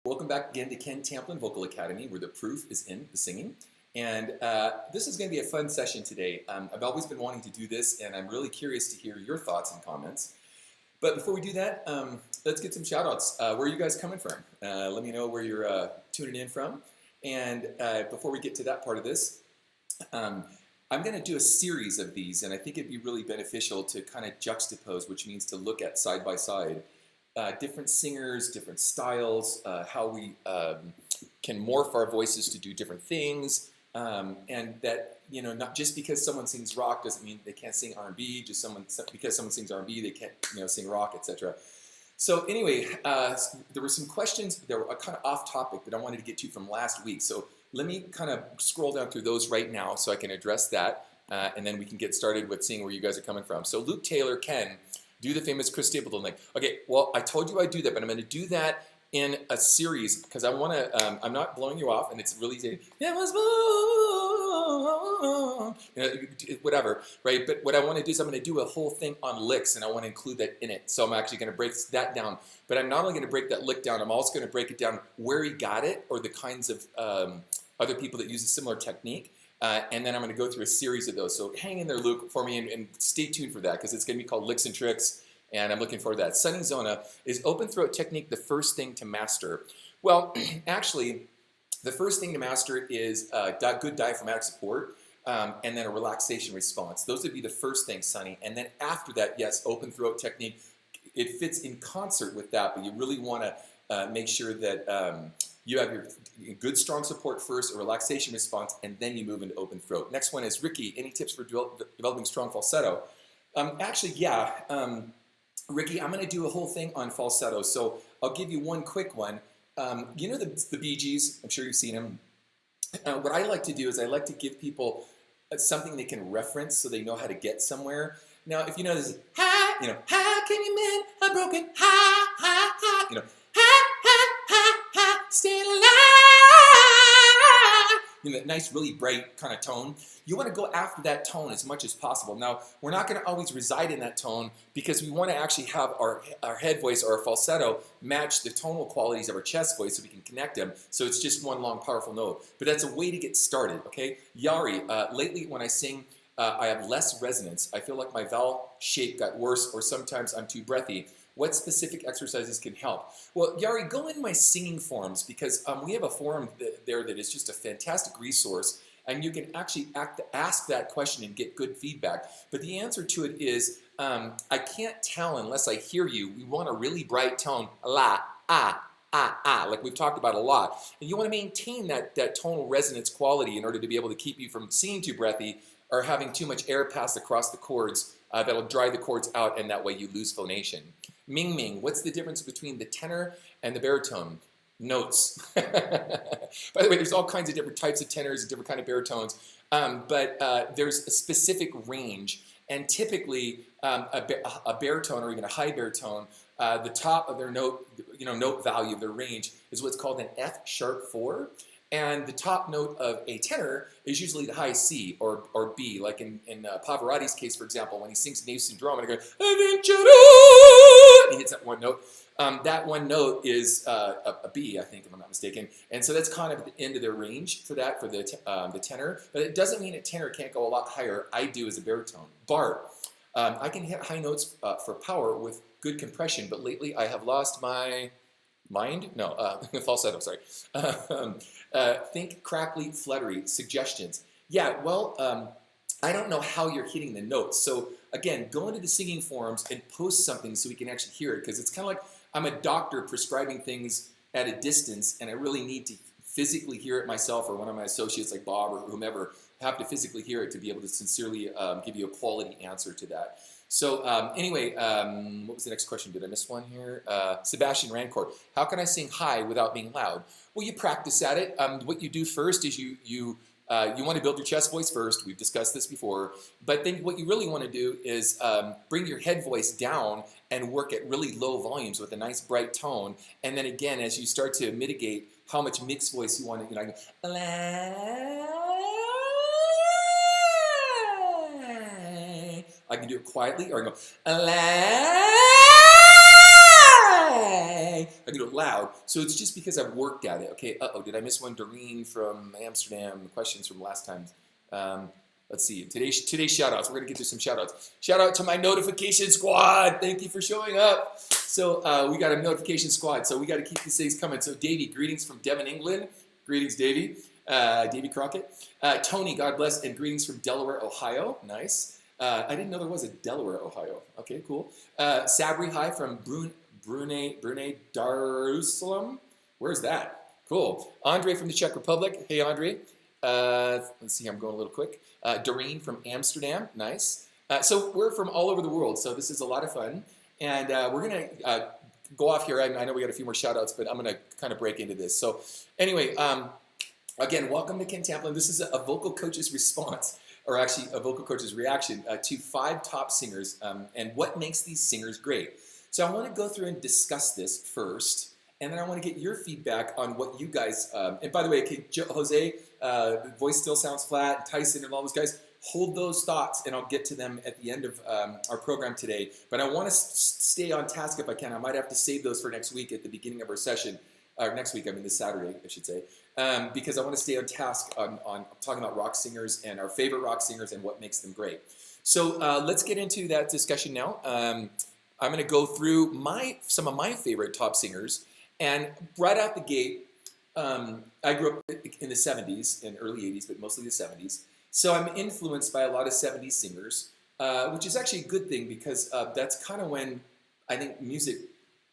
Welcome back again to Ken Tamplin Vocal Academy, where the proof is in the singing. And this is going to be a fun session today. I've always been wanting to do this, and I'm really curious to hear your thoughts and comments. But before we do that, let's get some shout-outs. Where are you guys coming from? Let me know where you're tuning in from. And before we get to that part of this, I'm going to do a series of these, and I think it'd be really beneficial to kind of juxtapose, which means to look at side by side different singers, different styles, how we can morph our voices to do different things, and that, you know, not just because someone sings rock doesn't mean they can't sing R&B. Just because someone sings R&B they can't, you know, sing rock, etc. So anyway, there were some questions that were kind of off topic that I wanted to get to from last week. So let me kind of scroll down through those right now so I can address that, and then we can get started with seeing where you guys are coming from. So Luke Taylor, Ken, do the famous Chris Stapleton thing. Okay, well, I told you I'd do that, but I'm going to do that in a series because I want to, I'm not blowing you off, and it's really easy. Yeah, you know, whatever, right? But what I want to do is I'm going to do a whole thing on licks, and I want to include that in it. So I'm actually going to break that down. But I'm not only going to break that lick down, I'm also going to break it down where he got it, or the kinds of other people that use a similar technique. And then I'm going to go through a series of those. So hang in there, Luke, for me, and stay tuned for that, because it's going to be called Licks and Tricks, and I'm looking forward to that. Sunny Zona, is open throat technique the first thing to master? Well, actually, the first thing to master is good diaphragmatic support, and then a relaxation response. Those would be the first thing, Sunny. And then after that, yes, open throat technique. It fits in concert with that, but you really want to make sure that you have your good, strong support first, a relaxation response, and then you move into open throat. Next one is Ricky. Any tips for developing strong falsetto? Actually, yeah. Ricky, I'm going to do a whole thing on falsetto, so I'll give you one quick one. You know the Bee Gees? I'm sure you've seen them. What I like to do is I like to give people something they can reference so they know how to get somewhere. Now, if you know this, ha, you know, how can you mend a broken ha, ha, ha, you know, still alive, you know, that nice, really bright kind of tone. You want to go after that tone as much as possible. Now, we're not going to always reside in that tone because we want to actually have our head voice or our falsetto match the tonal qualities of our chest voice so we can connect them. So it's just one long, powerful note. But that's a way to get started, okay? Yari, lately when I sing, I have less resonance. I feel like my vowel shape got worse, or sometimes I'm too breathy. What specific exercises can help? Well, Yari, go in my singing forums, because we have a forum there that is just a fantastic resource, and you can actually ask that question and get good feedback. But the answer to it is, I can't tell unless I hear you. We want a really bright tone, la, ah, ah, ah, like we've talked about a lot. And you want to maintain that tonal resonance quality in order to be able to keep you from singing too breathy or having too much air pass across the chords. That'll dry the chords out, and that way you lose phonation. Ming Ming, what's the difference between the tenor and the baritone? Notes. By the way, there's all kinds of different types of tenors and different kind of baritones, but there's a specific range, and typically a baritone or even a high baritone, the top of their note, note value of their range is what's called an F sharp 4. And the top note of a tenor is usually the high C or B, like in Pavarotti's case, for example, when he sings Nave Syndrome and he goes, he hits that one note. That one note is a B, I think, if I'm not mistaken. And so that's kind of at the end of their range for that, for the tenor. But it doesn't mean a tenor can't go a lot higher. I do as a baritone. Bart, I can hit high notes for power with good compression, but lately I have lost my mind? No, falsetto, sorry. Think crackly, fluttery, suggestions. Yeah, well, I don't know how you're hitting the notes. So again, go into the singing forums and post something so we can actually hear it, because it's kind of like I'm a doctor prescribing things at a distance, and I really need to physically hear it myself, or one of my associates like Bob or whomever have to physically hear it to be able to sincerely give you a quality answer to that. So anyway, what was the next question? Did I miss one here? Sebastian Rancourt, how can I sing high without being loud? Well, you practice at it. What you do first is you want to build your chest voice first. We've discussed this before. But then what you really want to do is bring your head voice down and work at really low volumes with a nice bright tone. And then again, as you start to mitigate how much mixed voice you want to, I can do it quietly, or I go, hi. I can do it loud. So it's just because I've worked at it. Okay, did I miss one? Doreen from Amsterdam. Questions from last time. Let's see. Today's shout-outs. We're going to get to some shout-outs. Shout out to my notification squad. Thank you for showing up. So we got a notification squad. So we got to keep these things coming. So Davey, greetings from Devon, England. Greetings, Davey. Davey Crockett. Tony, God bless, and greetings from Delaware, Ohio. Nice. I didn't know there was a Delaware, Ohio. Okay, cool. Sabri, hi from Brunei Darussalam. Where's that? Cool. Andre from the Czech Republic. Hey, Andre. Let's see, I'm going a little quick. Doreen from Amsterdam. Nice. So we're from all over the world, so this is a lot of fun. And we're going to go off here. I know we got a few more shout-outs, but I'm going to kind of break into this. So anyway, again, welcome to Ken Tamplin. This is a vocal coach's response, or actually a vocal coach's reaction to 5 top singers and what makes these singers great. So I want to go through and discuss this first, and then I want to get your feedback on what you guys, and by the way, okay, Jose, the voice still sounds flat, Tyson and all those guys, hold those thoughts and I'll get to them at the end of our program today. But I want to stay on task if I can. I might have to save those for next week at the beginning of our session, or next week, I mean this Saturday, I should say, because I want to stay on task on talking about rock singers and our favorite rock singers and what makes them great. So let's get into that discussion now. I'm going to go through some of my favorite top singers. And right out the gate, I grew up in the 70s and early 80s, but mostly the 70s. So I'm influenced by a lot of 70s singers, which is actually a good thing because that's kind of when I think music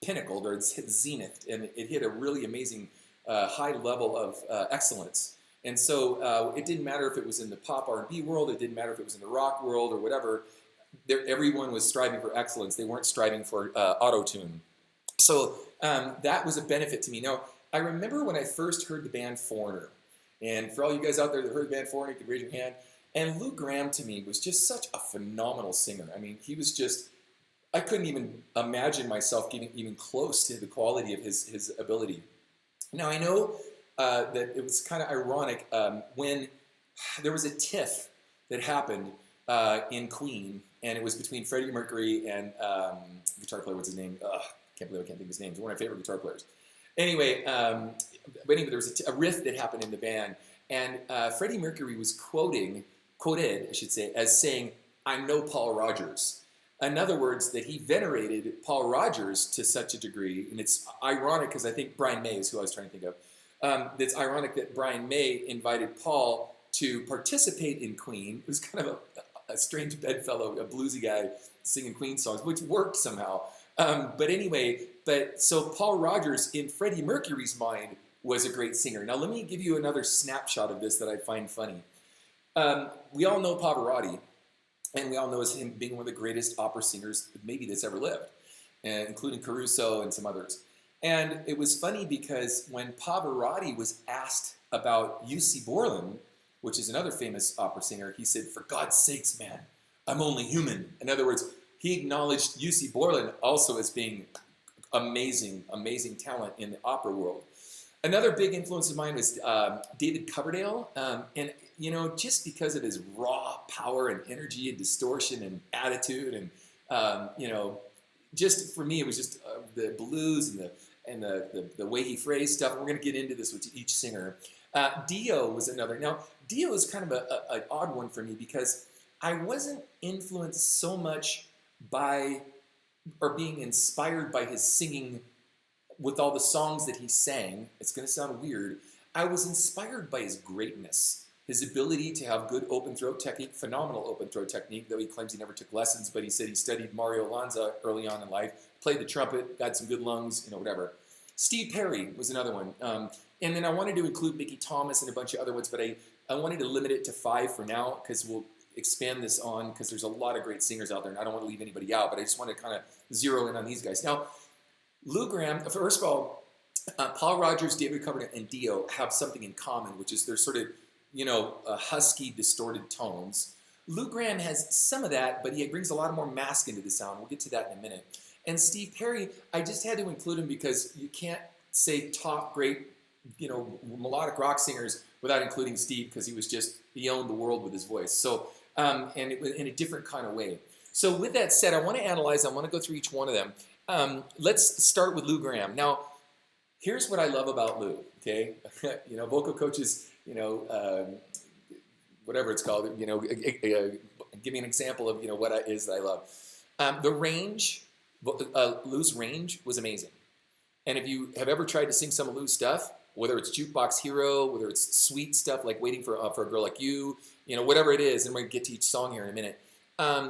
pinnacled, or it's hit zenith, and it hit a really amazing high level of excellence. And so it didn't matter if it was in the pop R&B world, it didn't matter if it was in the rock world or whatever. Everyone was striving for excellence. They weren't striving for auto-tune. So that was a benefit to me. Now, I remember when I first heard the band Foreigner, and for all you guys out there that heard the band Foreigner, you could raise your hand. And Lou Gramm, to me, was just such a phenomenal singer. I mean, he was just, I couldn't even imagine myself getting even close to the quality of his ability. Now, I know that it was kind of ironic when there was a tiff that happened in Queen, and it was between Freddie Mercury and guitar player, what's his name? Can't believe I can't think of his name. He's one of my favorite guitar players. Anyway, there was a riff that happened in the band, and Freddie Mercury was quoted, I should say, as saying, "I'm no Paul Rodgers." In other words, that he venerated Paul Rodgers to such a degree, and it's ironic because I think Brian May is who I was trying to think of. It's ironic that Brian May invited Paul to participate in Queen. It was kind of a strange bedfellow, a bluesy guy singing Queen songs, which worked somehow. But anyway, so Paul Rodgers, in Freddie Mercury's mind, was a great singer. Now let me give you another snapshot of this that I find funny. We all know Pavarotti, and we all know him being one of the greatest opera singers maybe that's ever lived, including Caruso and some others. And it was funny because when Pavarotti was asked about UC Borland, which is another famous opera singer, he said, "For God's sakes, man, I'm only human." In other words, he acknowledged UC Borland also as being amazing, amazing talent in the opera world. Another big influence of mine was David Coverdale. And, you know, just because of his raw power and energy and distortion and attitude and, you know, just for me, it was just the blues and the way he phrased stuff. And we're going to get into this with each singer. Dio was another. Now, Dio is kind of an odd one for me because I wasn't influenced so much by or being inspired by his singing with all the songs that he sang. It's going to sound weird. I was inspired by his greatness, his ability to have good open throat technique, phenomenal open throat technique, though he claims he never took lessons, but he said he studied Mario Lanza early on in life, played the trumpet, got some good lungs, you know, whatever. Steve Perry was another one. And then I wanted to include Mickey Thomas and a bunch of other ones, but I wanted to limit it to 5 for now because we'll expand this on because there's a lot of great singers out there and I don't want to leave anybody out, but I just want to kind of zero in on these guys. Now, Lou Gramm, first of all, Paul Rodgers, David Coverdale, and Dio have something in common, which is they're sort of, you know, husky, distorted tones. Lou Gramm has some of that, but he brings a lot more mask into the sound. We'll get to that in a minute. And Steve Perry, I just had to include him because you can't say top great, you know, melodic rock singers without including Steve because he owned the world with his voice. So, and it was in a different kind of way. So with that said, I want to go through each one of them. Let's start with Lou Gramm. Now, here's what I love about Lou, okay? Vocal coaches, whatever it's called, give me an example of, what it is that I love. The range, Lou's range was amazing. And if you have ever tried to sing some of Lou's stuff, whether it's Juke Box Hero, whether it's sweet stuff like Waiting for a Girl Like You, whatever it is, and we're going to get to each song here in a minute,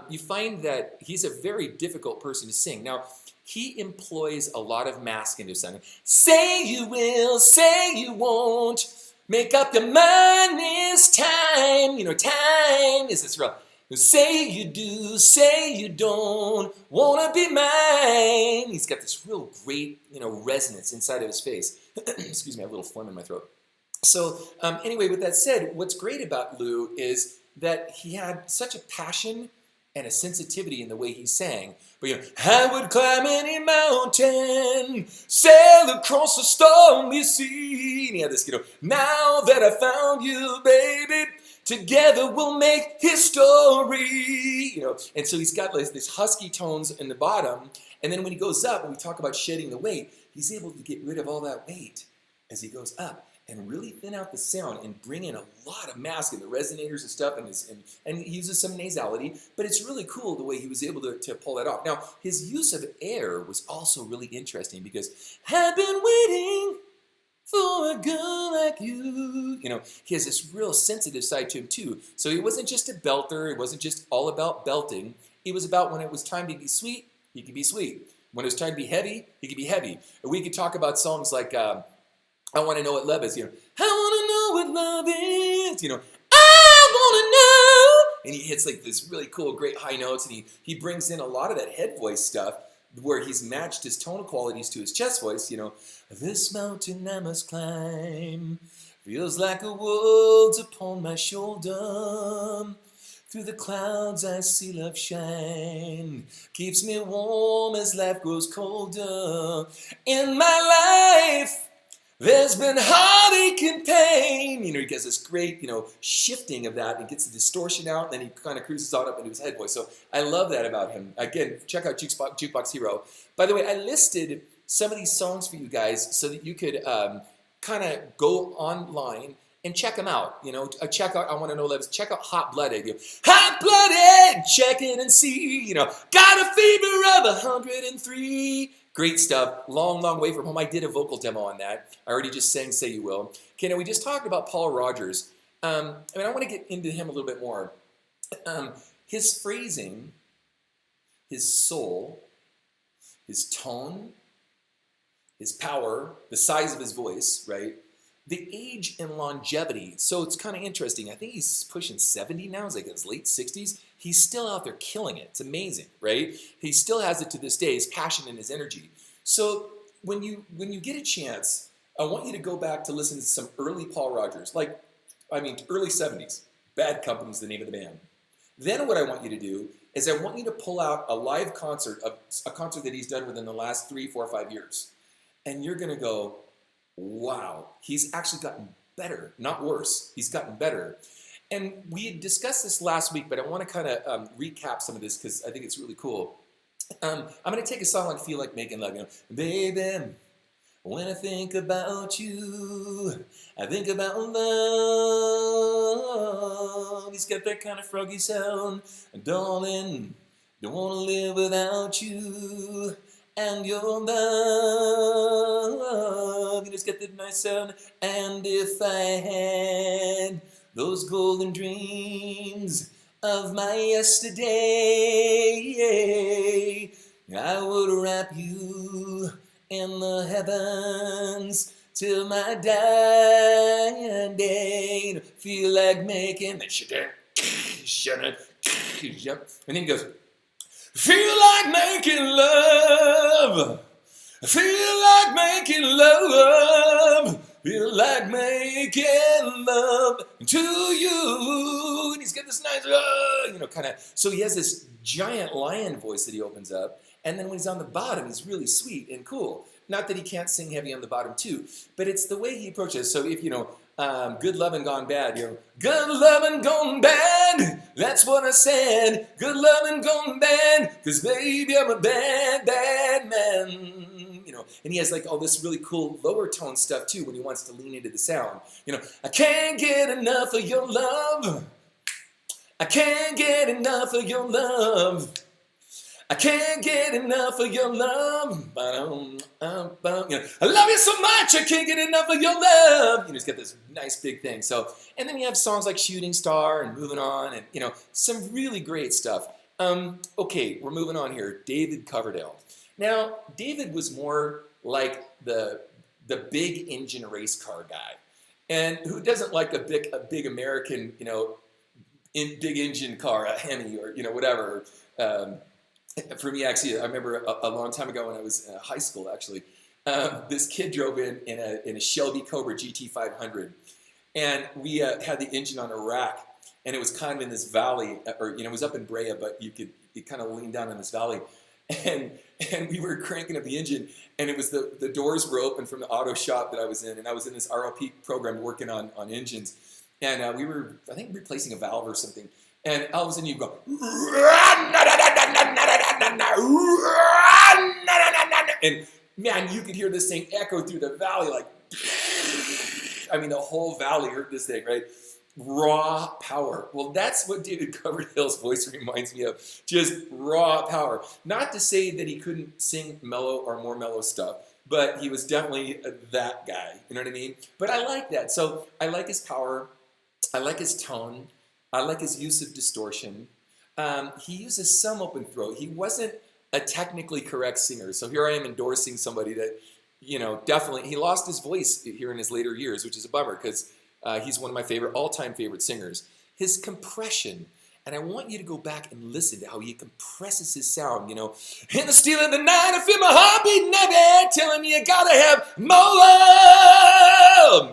you find that he's a very difficult person to sing. Now, he employs a lot of mask into his song. Say you will, say you won't, make up your mind this time. Time is this real. Say you do, say you don't, wanna be mine. He's got this real great, resonance inside of his face. Excuse me, I have a little phlegm in my throat. So anyway, with that said, what's great about Lou is that he had such a passion and a sensitivity in the way he sang. But I would climb any mountain, sail across the stormy sea. And he had this, now that I found you, baby, together we'll make history. And so he's got these husky tones in the bottom, and then when he goes up, when we talk about shedding the weight, he's able to get rid of all that weight as he goes up and really thin out the sound and bring in a lot of mask and the resonators and stuff, and he uses some nasality, but it's really cool the way he was able to pull that off. Now, his use of air was also really interesting because I've been waiting for a girl like you. He has this real sensitive side to him too. So he wasn't just a belter, it wasn't just all about belting. It was about when it was time to be sweet, he could be sweet. When it was time to be heavy, he could be heavy. We could talk about songs like I Want to Know What Love Is, I want to know what love is, I want to know. And he hits like this really cool, great high notes, and he brings in a lot of that head voice stuff where he's matched his tone qualities to his chest voice, This mountain I must climb feels like a world's upon my shoulder. Through the clouds I see love shine, keeps me warm as life grows colder. In my life, there's been heartache and pain. He gets this great, shifting of that and gets the distortion out, and then he kind of cruises on up into his head voice. So I love that about him. Again, check out Juke Box Hero. By the way, I listed some of these songs for you guys so that you could kind of go online and check them out. Check out I Want to Know Love. Check out Hot Blooded. Hot Blooded, check it and see. Got a fever of 103. Great stuff. Long, long way from home. I did a vocal demo on that. I already just sang Say You Will. Okay, now we just talked about Paul Rodgers. I want to get into him a little bit more. His phrasing, his soul, his tone, his power, the size of his voice, right? The age and longevity. So it's kind of interesting. I think he's pushing 70 now. He's like in his late 60s. He's still out there killing it. It's amazing, right? He still has it to this day, his passion and his energy. So when you get a chance, I want you to go back to listen to some early Paul Rodgers, early 70s. Bad Company's the name of the band. Then what I want you to do is I want you to pull out a live concert, a concert that he's done within the last 3, 4, 5 years. And you're going to go, wow, he's actually gotten better, not worse. He's gotten better. And we had discussed this last week, but I want to kind of recap some of this because I think it's really cool. I'm going to take a song like Feel Like Making Love. Baby, when I think about you, I think about love. He's got that kind of froggy sound. Darling, don't want to live without you and your love. He's got that nice sound. And if I had those golden dreams of my yesterday, I would wrap you in the heavens till my dying day. Feel like making that shit. And then he goes, feel like making love. Feel like making love. Feel like making love to you. And he's got this nice, kind of. So he has this giant lion voice that he opens up. And then when he's on the bottom, he's really sweet and cool. Not that he can't sing heavy on the bottom too, but it's the way he approaches. So if, Good lovin' gone bad. Good lovin' gone bad. That's what I said. Good lovin' gone bad. 'Cause baby, I'm a bad, bad man. And he has like all this really cool lower tone stuff too when he wants to lean into the sound. I can't get enough of your love. I can't get enough of your love. I can't get enough of your love. I love you so much, I can't get enough of your love. He's got this nice big thing. So, and then you have songs like Shooting Star and Moving On, and some really great stuff. Okay, we're moving on here. David Coverdale. Now, David was more like the big engine race car guy, and who doesn't like a big American, big engine car, a Hemi or whatever. For me, actually, I remember a long time ago when I was in high school, actually, this kid drove in a Shelby Cobra GT500, and we had the engine on a rack, and it was kind of in this valley, or it was up in Brea, but you kind of lean down in this valley, and we were cranking up the engine, and it was the doors were open from the auto shop that I was in, and I was in this ROP program working on engines, and we were, I think, replacing a valve or something. And all of a sudden you go, and man, you could hear this thing echo through the valley like, the whole valley heard this thing, right? Raw power. Well, that's what David Coverdale's voice reminds me of. Just raw power. Not to say that he couldn't sing mellow or more mellow stuff, but he was definitely that guy. You know what I mean? But I like that. So I like his power. I like his tone. I like his use of distortion. He uses some open throat. He wasn't a technically correct singer. So here I am endorsing somebody that, definitely, he lost his voice here in his later years, which is a bummer because he's one of my all-time favorite singers. His compression, and I want you to go back and listen to how he compresses his sound, In the still of the night, I feel my heart beating heavy, telling me you gotta have more.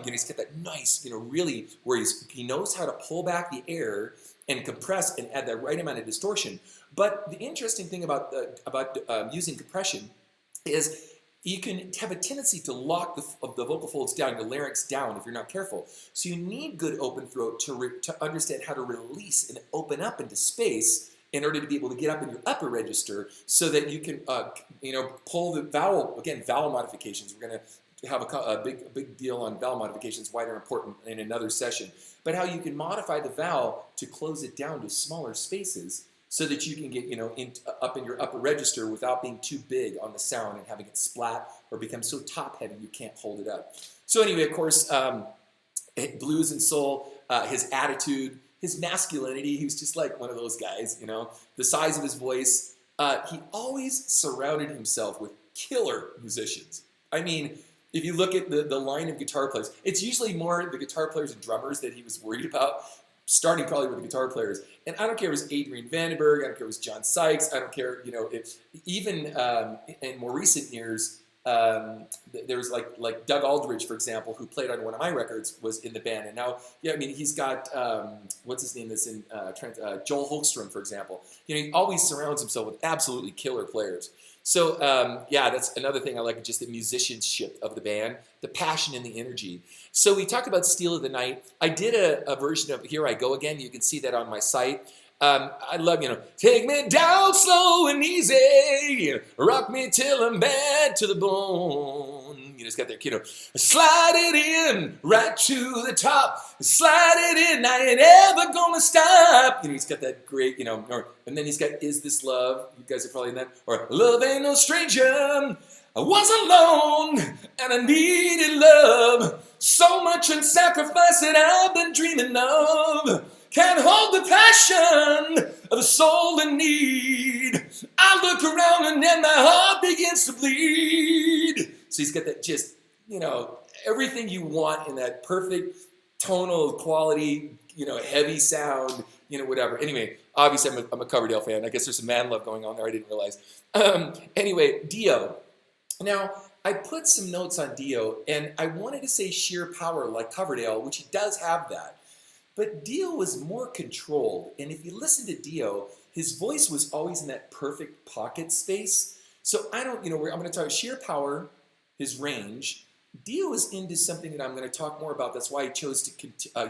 He's got that nice, really, where he knows how to pull back the air and compress and add that right amount of distortion. But the interesting thing about using compression is you can have a tendency to lock the vocal folds down, the larynx down if you're not careful. So you need good open throat to understand how to release and open up into space in order to be able to get up in your upper register so that you can, pull the vowel, again, vowel modifications. We're going to have a big deal on vowel modifications, why they're important in another session. But how you can modify the vowel to close it down to smaller spaces so that you can get, up in your upper register without being too big on the sound and having it splat or become so top-heavy you can't hold it up. So anyway, of course, blues and soul, his attitude, his masculinity, he was just like one of those guys, the size of his voice. He always surrounded himself with killer musicians. If you look at the line of guitar players, it's usually more the guitar players and drummers that he was worried about, starting probably with the guitar players. And I don't care if it was Adrian Vandenberg, I don't care if it was John Sykes, I don't care, if even in more recent years, there was like Doug Aldridge, for example, who played on one of my records, was in the band. And now, he's got, what's his name that's in Joel Holmstrom, for example. He always surrounds himself with absolutely killer players. So, that's another thing I like, just the musicianship of the band, the passion and the energy. So we talked about Steel of the Night. I did a version of Here I Go Again. You can see that on my site. I love, take me down slow and easy, rock me till I'm bad to the bone. It's got that, slide it in right to the top, slide it in, I ain't ever gonna stop. He's got that great, and then he's got Is This Love? You guys are probably in that. Or Love Ain't No Stranger. I was alone and I needed love, so much and sacrifice that I've been dreaming of. Can't hold the passion of a soul in need. I look around and then my heart begins to bleed. So he's got that just, everything you want in that perfect tonal quality, heavy sound, whatever. Anyway, obviously I'm a Coverdale fan. I guess there's some man love going on there. I didn't realize. Anyway, Dio. Now, I put some notes on Dio, and I wanted to say sheer power like Coverdale, which he does have that. But Dio was more controlled, and if you listen to Dio, his voice was always in that perfect pocket space. So I'm going to talk sheer power, his range, Dio is into something that I'm going to talk more about. That's why I chose to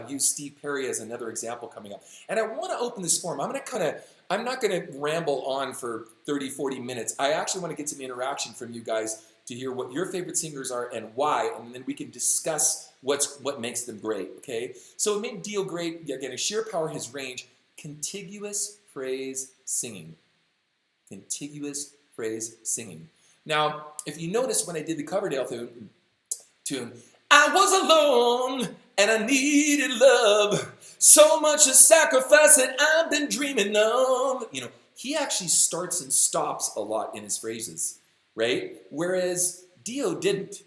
use Steve Perry as another example coming up. And I want to open this forum. I'm not going to ramble on for 30, 40 minutes. I actually want to get some interaction from you guys to hear what your favorite singers are and why, and then we can discuss what makes them great, okay? So what made Dio great, again, his sheer power, his range, contiguous phrase singing. Contiguous phrase singing. Now, if you notice when I did the Coverdale tune, I was alone and I needed love, so much a sacrifice that I've been dreaming of. You know, he actually starts and stops a lot in his phrases, right? Whereas Dio didn't,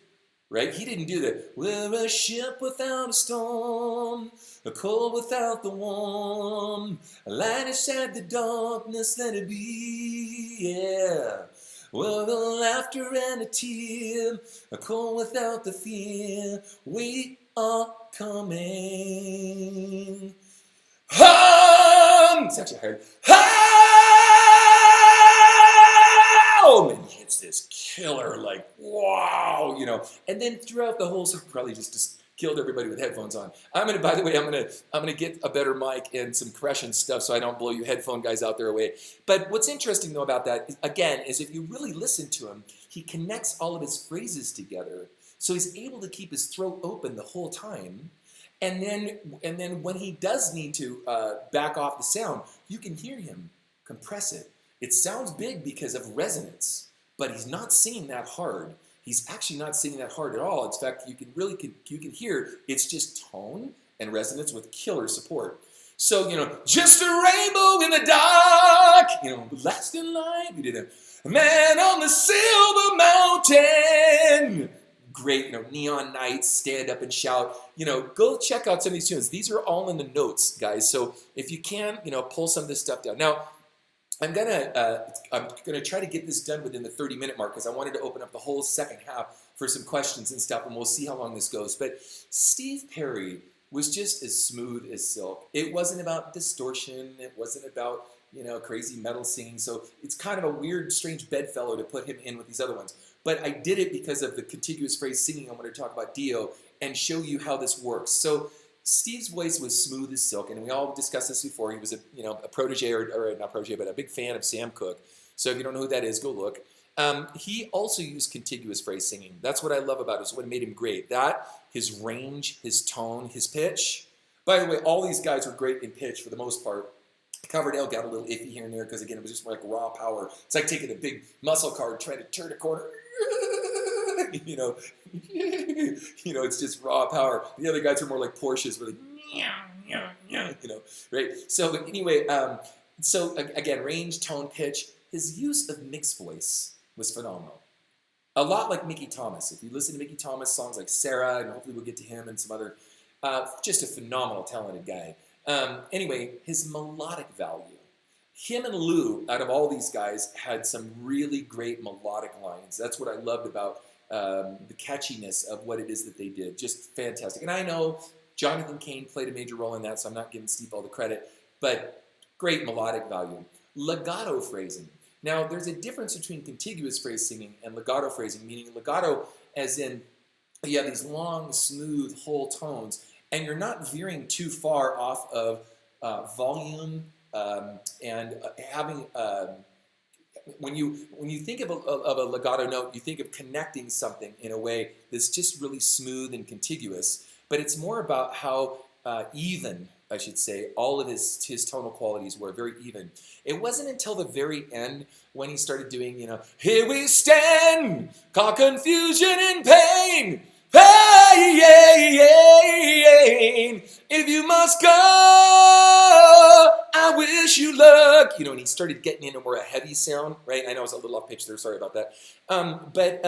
right? He didn't do that. We're a ship without a storm, a cold without the warm, a light inside the darkness, let it be, yeah. Well, the laughter and a tear, a cold without the fear, we are coming home. It's actually hard. Home! And he hits this killer, like, wow, you know. And then throughout the whole song, probably just killed everybody with headphones on. By the way, I'm gonna get a better mic and some compression stuff so I don't blow you headphone guys out there away. But what's interesting though about that, again, is if you really listen to him, he connects all of his phrases together. So he's able to keep his throat open the whole time. And then when he does need to back off the sound, you can hear him compress it. It sounds big because of resonance, but he's not singing that hard. He's actually not singing that hard at all. In fact, you can hear it's just tone and resonance with killer support. So, you know, just a rainbow in the dark, you know, last in light. We did a man on the silver mountain. Great, you know, Neon Nights, Stand Up and Shout. You know, go check out some of these tunes. These are all in the notes, guys. So if you can, you know, pull some of this stuff down. Now, I'm gonna try to get this done within the 30-minute mark because I wanted to open up the whole second half for some questions and stuff, and we'll see how long this goes. But Steve Perry was just as smooth as silk. It wasn't about distortion. It wasn't about, you know, crazy metal singing. So it's kind of a weird, strange bedfellow to put him in with these other ones. But I did it because of the contiguous phrase singing. I'm going to talk about Dio and show you how this works. So Steve's voice was smooth as silk, and we all discussed this before. He was a protege, or not protege, but a big fan of Sam Cooke. So if you don't know who that is, go look. He also used contiguous phrase singing. That's what I love about it. It's what made him great. That, his range, his tone, his pitch. By the way, all these guys were great in pitch for the most part. Coverdale got a little iffy here and there because, again, it was just like raw power. It's like taking a big muscle car and trying to turn a corner. You know, it's just raw power. The other guys are more like Porsches, really, you know, right? So anyway, so again, range, tone, pitch. His use of mixed voice was phenomenal. A lot like Mickey Thomas. If you listen to Mickey Thomas, songs like Sarah, and hopefully we'll get to him and some other, just a phenomenal, talented guy. Anyway, his melodic value. Him and Lou, out of all these guys, had some really great melodic lines. That's what I loved about the catchiness of what it is that they did. Just fantastic. And I know Jonathan Cain played a major role in that, so I'm not giving Steve all the credit, but great melodic value. Legato phrasing. Now, there's a difference between contiguous phrase singing and legato phrasing, meaning legato as in you have these long, smooth, whole tones, and you're not veering too far off of volume and having... When you think of a legato note, you think of connecting something in a way that's just really smooth and contiguous, but it's more about how even, I should say, all of his tonal qualities were very even. It wasn't until the very end when he started doing, you know, here we stand, caught confusion and pain, pain, if you must go, I wish you luck. You know, and he started getting into more a heavy sound, right? I know I was a little off pitch there, sorry about that. But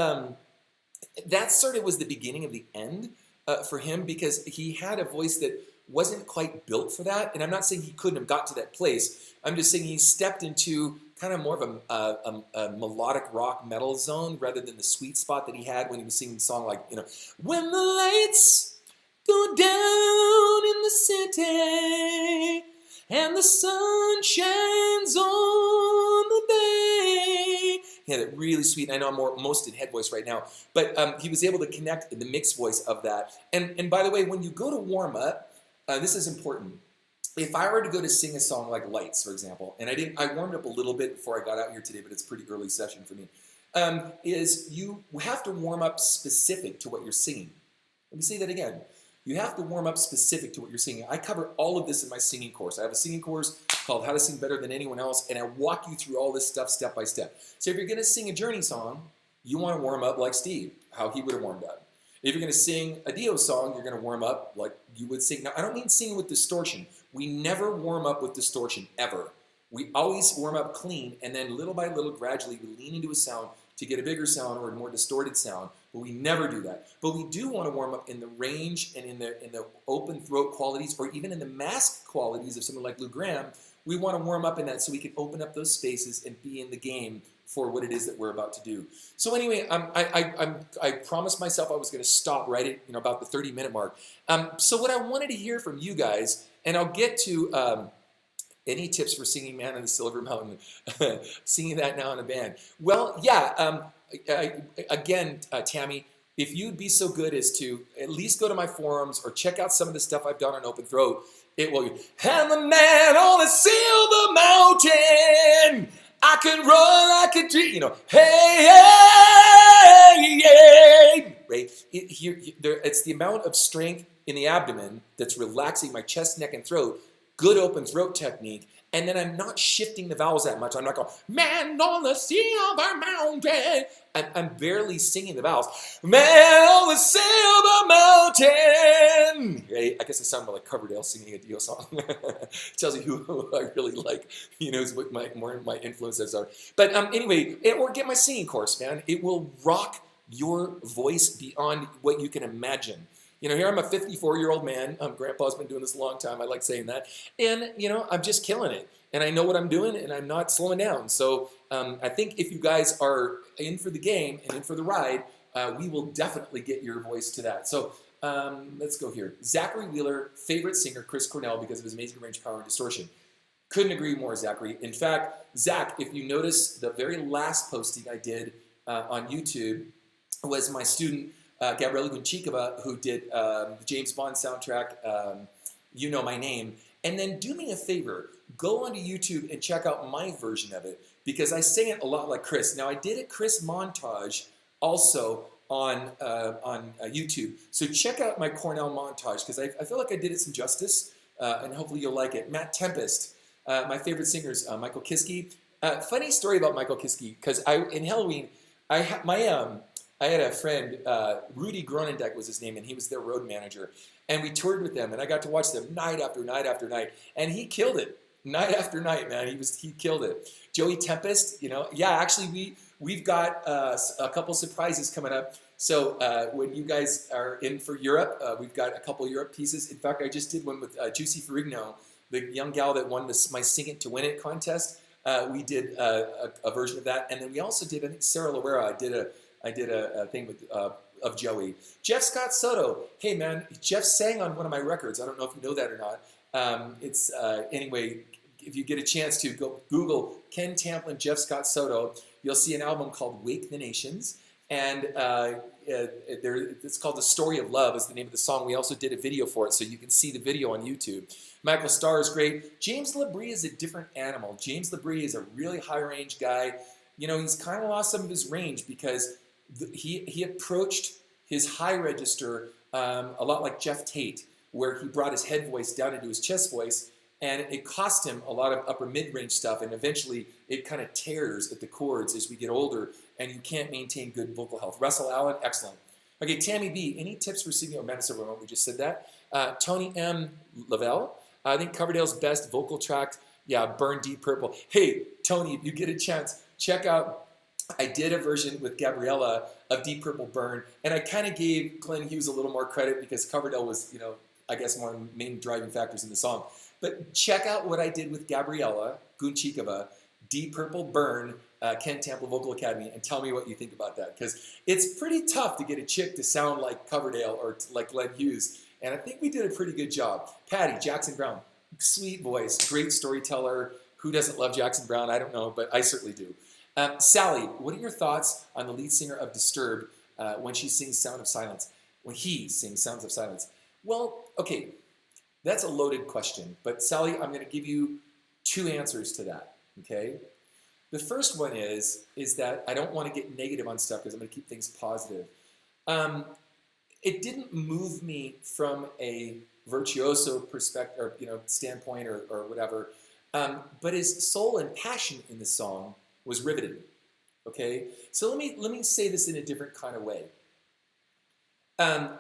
that sort of was the beginning of the end for him because he had a voice that wasn't quite built for that. And I'm not saying he couldn't have got to that place. I'm just saying he stepped into kind of more of a melodic rock metal zone rather than the sweet spot that he had when he was singing a song like, you know, when the lights go down in the city and the sun shines on the bay, He had that really sweet, I know I'm most in head voice right now, but he was able to connect the mixed voice of that. And by the way, when you go to warm up, this is important. If I were to go to sing a song like Lights, for example, and I warmed up a little bit before I got out here today, but it's a pretty early session for me, is you have to warm up specific to what you're singing. Let me say that again. You have to warm up specific to what you're singing. I cover all of this in my singing course. I have a singing course called How to Sing Better Than Anyone Else, and I walk you through all this stuff step by step. So if you're going to sing a Journey song, you want to warm up like Steve, how he would have warmed up. If you're going to sing a Dio song, you're going to warm up like you would sing. Now, I don't mean singing with distortion. We never warm up with distortion, ever. We always warm up clean, and then little by little, gradually, we lean into a sound to get a bigger sound or a more distorted sound, but we never do that. But we do want to warm up in the range and in the open throat qualities, or even in the mask qualities of someone like Lou Gramm. We want to warm up in that so we can open up those spaces and be in the game for what it is that we're about to do. So anyway, I promised myself I was going to stop right at about the 30-minute mark. So what I wanted to hear from you guys, and I'll get to any tips for singing Man on the Silver Mountain, singing that now in a band. Well, yeah, again, Tammy, if you'd be so good as to at least go to my forums or check out some of the stuff I've done on Open Throat, it will be, and the man on the silver mountain, I could run, I could dream, hey, hey, hey, right? It's the amount of strength in the abdomen that's relaxing my chest, neck, and throat, good open throat technique, and then I'm not shifting the vowels that much. I'm not going, man on the silver mountain. I'm barely singing the vowels. Man on the silver mountain. Right? I guess I sound more like Coverdale singing a Dio song. Tells you who I really like. He knows what my influences are. But anyway, or get my singing course, man. It will rock your voice beyond what you can imagine. Here I'm a 54-year-old man. Grandpa's been doing this a long time. I like saying that. And, I'm just killing it. And I know what I'm doing, and I'm not slowing down. So I think if you guys are in for the game and in for the ride, we will definitely get your voice to that. So let's go here. Zachary Wheeler, favorite singer, Chris Cornell, because of his amazing range, power, and distortion. Couldn't agree more, Zachary. In fact, Zach, if you notice, the very last posting I did on YouTube was my student, Gabriela Gunchikova, who did the James Bond soundtrack, You Know My Name. And then do me a favor, go onto YouTube and check out my version of it, because I sang it a lot like Chris. Now, I did a Chris montage also on YouTube. So check out my Cornell montage, because I feel like I did it some justice, and hopefully you'll like it. Matt Tempest, my favorite singers, Michael Kiske. Funny story about Michael Kiske, because in Halloween, I had a friend, Rudy Gronendeck was his name, and he was their road manager. And we toured with them, and I got to watch them night after night after night. And he killed it. Night after night, man. He killed it. Joey Tempest, yeah, actually we've got a couple surprises coming up. So when you guys are in for Europe, we've got a couple Europe pieces. In fact, I just did one with Juicy Ferrigno, the young gal that won my Sing It to Win It contest. We did a version of that. And then we also did, I think Sarah Loera, I did a thing with of Joey. Jeff Scott Soto. Hey, man, Jeff sang on one of my records. I don't know if you know that or not. Anyway, if you get a chance to go Google Ken Tamplin, Jeff Scott Soto, you'll see an album called Wake the Nations. And it's called The Story of Love is the name of the song. We also did a video for it, so you can see the video on YouTube. Michael Starr is great. James LaBrie is a different animal. James LaBrie is a really high-range guy. He's kind of lost some of his range because he approached his high register a lot like Jeff Tate, where he brought his head voice down into his chest voice, and it cost him a lot of upper mid-range stuff, and eventually it kind of tears at the chords as we get older, and you can't maintain good vocal health. Russell Allen, excellent. Okay, Tammy B, any tips for singing? Oh, Madison Ramon, we just said that. Tony M. Lavelle, I think Coverdale's best vocal track, yeah, Burn Deep Purple. Hey, Tony, if you get a chance, check out, I did a version with Gabriella of Deep Purple Burn, and I kind of gave Glenn Hughes a little more credit because Coverdale was, I guess one of the main driving factors in the song. But check out what I did with Gabriella Gunchikova, Deep Purple Burn, Ken Tamplin Vocal Academy, and tell me what you think about that. Because it's pretty tough to get a chick to sound like Coverdale or like Glenn Hughes, and I think we did a pretty good job. Patty, Jackson Brown, sweet voice, great storyteller. Who doesn't love Jackson Brown? I don't know, but I certainly do. Sally, what are your thoughts on the lead singer of Disturbed when she sings Sound of Silence? When he sings Sounds of Silence? Well, okay, that's a loaded question. But Sally, I'm going to give you two answers to that, okay? The first one is that I don't want to get negative on stuff because I'm going to keep things positive. It didn't move me from a virtuoso perspective, or standpoint, or whatever. But his soul and passion in the song was riveting. Okay, so let me say this in a different kind of way.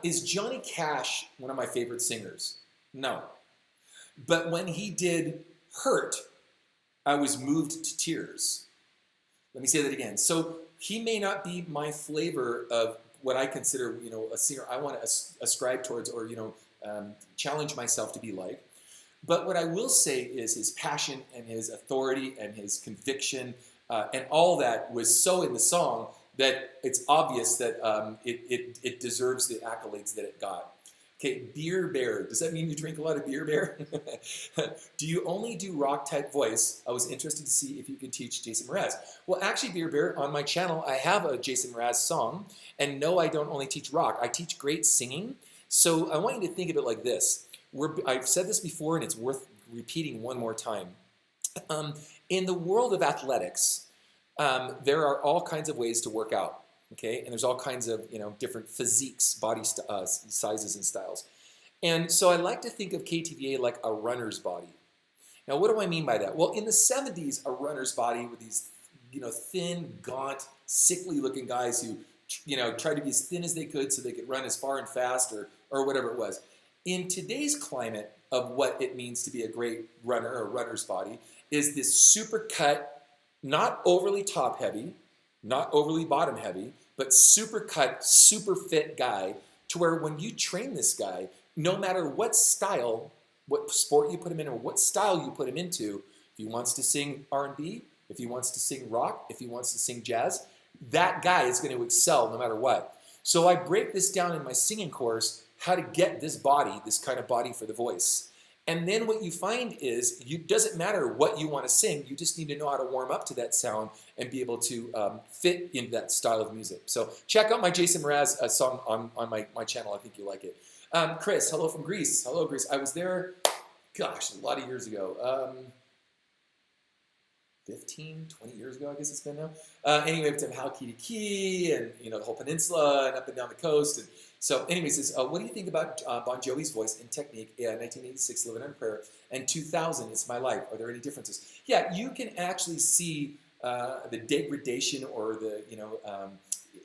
Is Johnny Cash one of my favorite singers? No, but when he did "Hurt," I was moved to tears. Let me say that again. So he may not be my flavor of what I consider, a singer I want to ascribe towards, or challenge myself to be like. But what I will say is his passion and his authority and his conviction and all that was so in the song that it's obvious that it deserves the accolades that it got. Okay, Beer Bear. Does that mean you drink a lot of beer, Bear? Do you only do rock type voice? I was interested to see if you can teach Jason Mraz. Well, actually, Beer Bear, on my channel, I have a Jason Mraz song. And no, I don't only teach rock. I teach great singing. So I want you to think of it like this. I've said this before, and it's worth repeating one more time. In the world of athletics, there are all kinds of ways to work out. Okay, and there's all kinds of different physiques, body sizes and styles, and so I like to think of KTVA like a runner's body. Now, what do I mean by that? Well, in the '70s, a runner's body with these thin, gaunt, sickly-looking guys who tried to be as thin as they could so they could run as far and fast or whatever it was. In today's climate of what it means to be a great runner or runner's body is this super cut, not overly top heavy, not overly bottom heavy, but super cut, super fit guy, to where when you train this guy, no matter what style, what sport you put him in, or what style you put him into, if he wants to sing R&B, if he wants to sing rock, if he wants to sing jazz, that guy is going to excel no matter what. So I break this down in my singing course, how to get this body, this kind of body for the voice. And then what you find is, it doesn't matter what you want to sing, you just need to know how to warm up to that sound and be able to fit into that style of music. So check out my Jason Mraz song on my channel. I think you like it. Chris, hello from Greece. Hello, Greece. I was there, gosh, a lot of years ago. 15, 20 years ago, I guess it's been now. Anyway, we have key to key, and the whole peninsula, and up and down the coast. And so, anyways, what do you think about Bon Jovi's voice and technique? 1986, Living on a Prayer, and 2000, It's My Life. Are there any differences? Yeah, you can actually see the degradation or the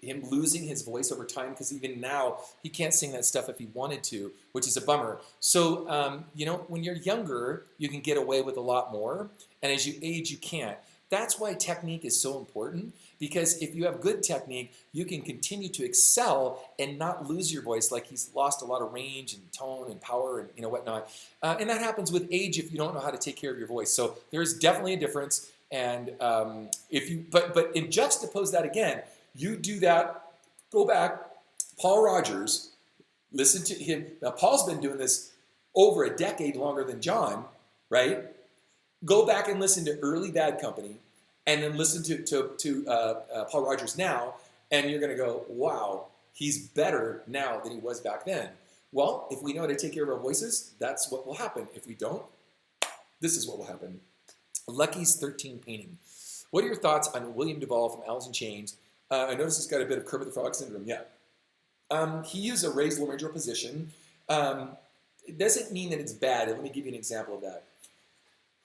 him losing his voice over time, because even now he can't sing that stuff if he wanted to, which is a bummer. So when you're younger, you can get away with a lot more, and as you age, you can't. That's why technique is so important, because if you have good technique, you can continue to excel and not lose your voice like he's lost a lot of range and tone and power and whatnot. And that happens with age if you don't know how to take care of your voice. So there's definitely a difference. And but in juxtapose that again, you do that, go back, Paul Rodgers, listen to him. Now, Paul's been doing this over a decade longer than John, right? Go back and listen to early Bad Company, and then listen to Paul Rodgers now, and you're going to go, wow, he's better now than he was back then. Well, if we know how to take care of our voices, that's what will happen. If we don't, this is what will happen. Lucky's 13 painting. What are your thoughts on William Duvall from Alice in Chains? I noticed he's got a bit of Kermit the Frog syndrome. Yeah. He used a raised laryngeal position. It doesn't mean that it's bad. Let me give you an example of that.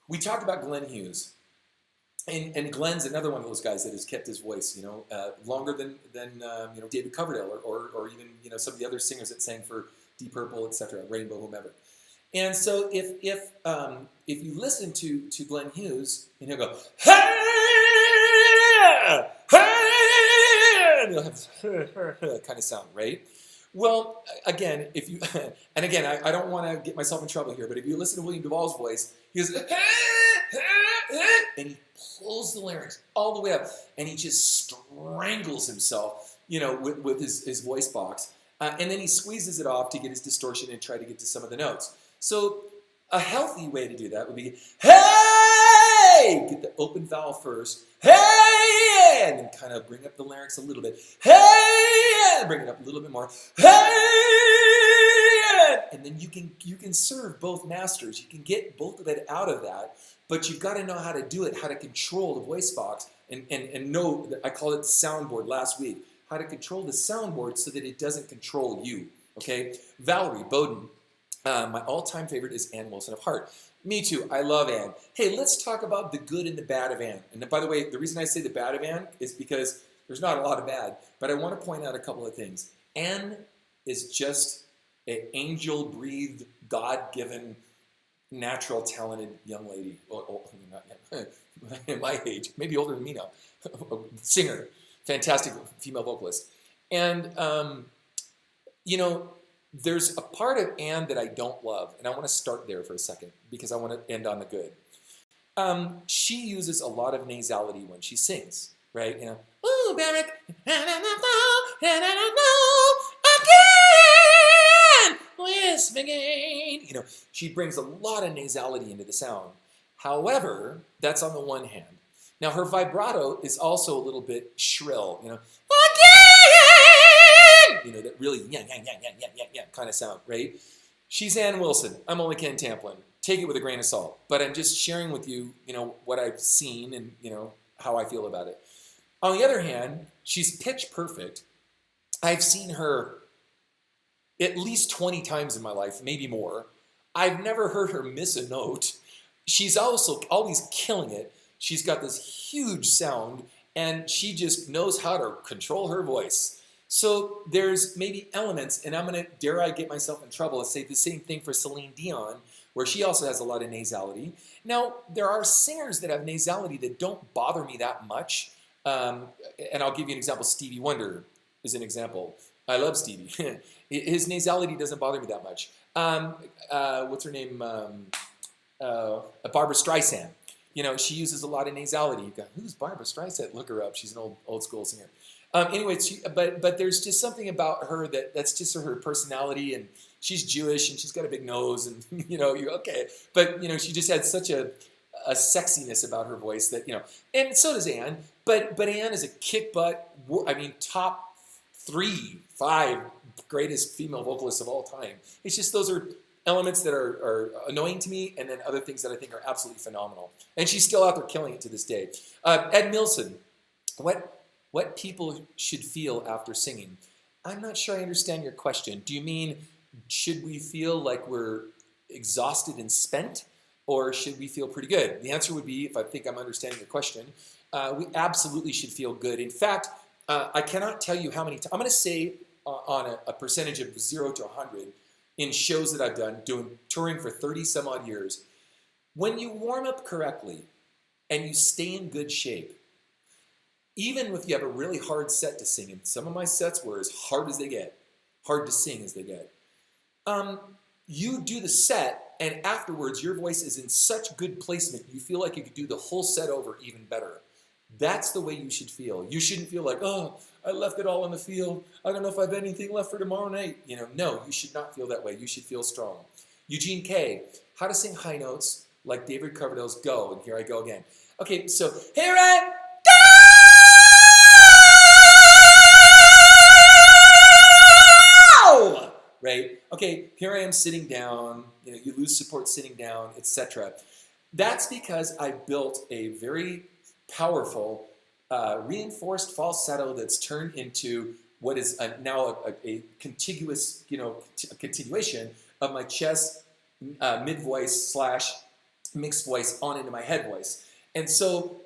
We talked about Glenn Hughes. And Glenn's another one of those guys that has kept his voice, longer than David Coverdale or even some of the other singers that sang for Deep Purple, etc., Rainbow, whomever. And so if you listen to Glenn Hughes, and he'll go, hey, and he'll have that kind of sound, right? Well, again, I don't want to get myself in trouble here, but if you listen to William Duvall's voice, he goes, and he pulls the larynx all the way up, and he just strangles himself, with his voice box, and then he squeezes it off to get his distortion and try to get to some of the notes. So a healthy way to do that would be, hey, get the open vowel first, hey, hey, and then kind of bring up the larynx a little bit, hey, and bring it up a little bit more, hey, and then you can serve both masters. You can get both of it out of that, but you've got to know how to do it, how to control the voice box, and know that I called it the soundboard last week. How to control the soundboard so that it doesn't control you. Okay, Valerie Bowden. My all-time favorite is Ann Wilson of Heart. Me too. I love Ann. Hey, let's talk about the good and the bad of Ann. And by the way, the reason I say the bad of Ann is because there's not a lot of bad, but I want to point out a couple of things. Ann is just an angel-breathed, God-given, natural, talented young lady. Oh, not at my age, maybe older than me now. Singer, fantastic female vocalist. And, you know, there's a part of Ann that I don't love, and I want to start there for a second because I want to end on the good. She uses a lot of nasality when she sings, right? You know, ooh, Barrack, and I don't know again, wisp again. You know, she brings a lot of nasality into the sound. However, that's on the one hand. Now, her vibrato is also a little bit shrill, you know, you know, that really kind of sound, right? She's Ann Wilson. I'm only Ken Tamplin. Take it with a grain of salt. But I'm just sharing with you, you know, what I've seen and, you know, how I feel about it. On the other hand, she's pitch perfect. I've seen her at least 20 times in my life, maybe more. I've never heard her miss a note. She's also always killing it. She's got this huge sound, and she just knows how to control her voice. So there's maybe elements, and I'm going to, dare I get myself in trouble, and say the same thing for Celine Dion, where she also has a lot of nasality. Now, there are singers that have nasality that don't bother me that much, and I'll give you an example. Stevie Wonder is an example. I love Stevie. His nasality doesn't bother me that much. What's her name? Barbra Streisand. You know, she uses a lot of nasality. You've got, who's Barbra Streisand? Look her up. She's an old school singer. Anyway, but there's just something about her that's just her personality, and she's Jewish, and she's got a big nose, and, you know, you're okay. But, you know, she just had such a sexiness about her voice that, you know, and so does Ann. But Ann is a kick butt, I mean, top 3, 5 greatest female vocalists of all time. It's just those are elements that are annoying to me, and then other things that I think are absolutely phenomenal. And she's still out there killing it to this day. Ed Milson, what people should feel after singing. I'm not sure I understand your question. Do you mean, should we feel like we're exhausted and spent, or should we feel pretty good? The answer would be, if I think I'm understanding your question, we absolutely should feel good. In fact, I cannot tell you how many times, I'm going to say on a percentage of 0 to 100 in shows that I've done, touring for 30 some odd years, when you warm up correctly and you stay in good shape, even if you have a really hard set to sing, and some of my sets were as hard as they get, hard to sing as they get, you do the set, and afterwards your voice is in such good placement, you feel like you could do the whole set over even better. That's the way you should feel. You shouldn't feel like, oh, I left it all on the field. I don't know if I have anything left for tomorrow night. You know, no, you should not feel that way. You should feel strong. Eugene K., how to sing high notes like David Coverdale's Go, and here I go again. Okay, so here I go! Right? Okay, here I am sitting down. You know, you lose support sitting down, etc. That's because I built a very powerful reinforced falsetto that's turned into what is now a contiguous, you know, continuation of my chest, mid-voice / mixed voice on into my head voice. And so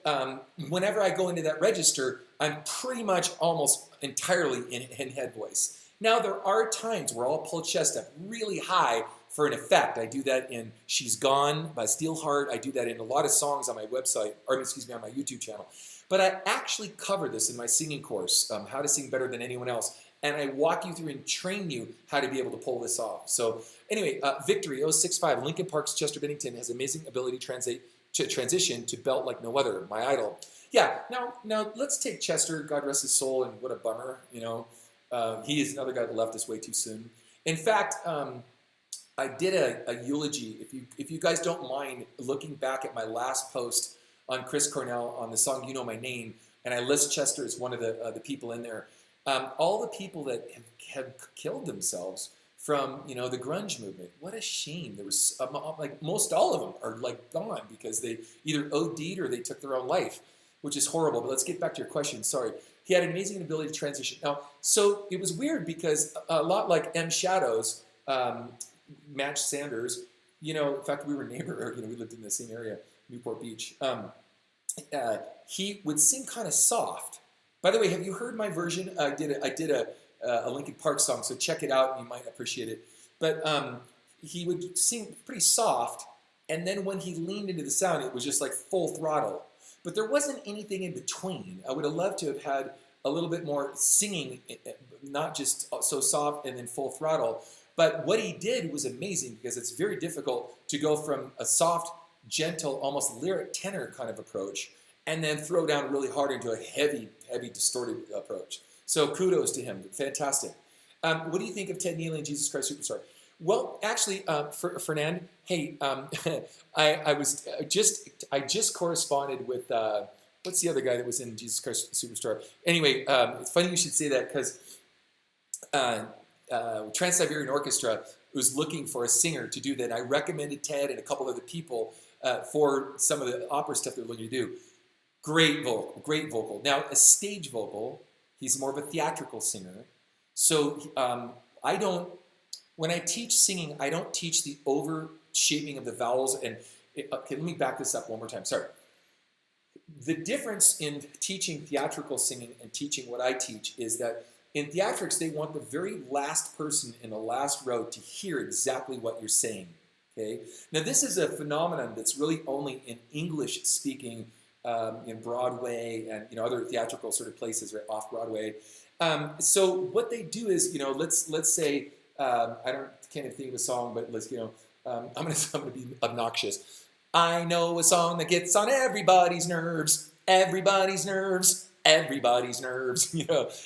whenever I go into that register, I'm pretty much almost entirely in head voice. Now, there are times where I'll pull chest up really high for an effect. I do that in She's Gone by Steelheart. I do that in a lot of songs on my website, or excuse me, on my YouTube channel. But I actually cover this in my singing course, How to Sing Better Than Anyone Else. And I walk you through and train you how to be able to pull this off. So anyway, Victory 065, Lincoln Park's Chester Bennington has amazing ability to transition to belt like no other, my idol. Yeah, now let's take Chester, God rest his soul, and what a bummer, you know. He is another guy that left us way too soon. In fact, I did a eulogy. If you guys don't mind looking back at my last post on Chris Cornell on the song You Know My Name, and I list Chester as one of the people in there. All the people that have killed themselves from the grunge movement. What a shame. There was like most all of them are like gone because they either OD'd or they took their own life, which is horrible. But let's get back to your question. Sorry. He had an amazing ability to transition. Now, so it was weird because a lot like M Shadows, Match Sanders. In fact, we were neighbor. We lived in the same area, Newport Beach. He would sing kind of soft. By the way, have you heard my version? I did a Linkin Park song, so check it out and you might appreciate it. But he would sing pretty soft, and then when he leaned into the sound, it was just like full throttle. But there wasn't anything in between. I would have loved to have had a little bit more singing, not just so soft and then full throttle. But what he did was amazing because it's very difficult to go from a soft, gentle, almost lyric tenor kind of approach and then throw down really hard into a heavy, distorted approach. So kudos to him. Fantastic. What do you think of Ted Neely and Jesus Christ Superstar? Well, actually, Fernand, hey, I just corresponded with what's the other guy that was in Jesus Christ Superstar? Anyway, it's funny you should say that because Trans-Siberian Orchestra was looking for a singer to do that. I recommended Ted and a couple other people for some of the opera stuff they're looking to do. Great vocal. Now, a stage vocal, he's more of a theatrical singer. So when I teach singing, I don't teach the over-shaping of the vowels. And okay, let me back this up one more time. Sorry. The difference in teaching theatrical singing and teaching what I teach is that in theatrics, they want the very last person in the last row to hear exactly what you're saying. Okay. Now, this is a phenomenon that's really only in English-speaking in Broadway and other theatrical sort of places, right, off Broadway. So what they do is, let's say can't even think of a song, but let's I'm gonna be obnoxious. I know a song that gets on everybody's nerves, everybody's nerves. Everybody's nerves,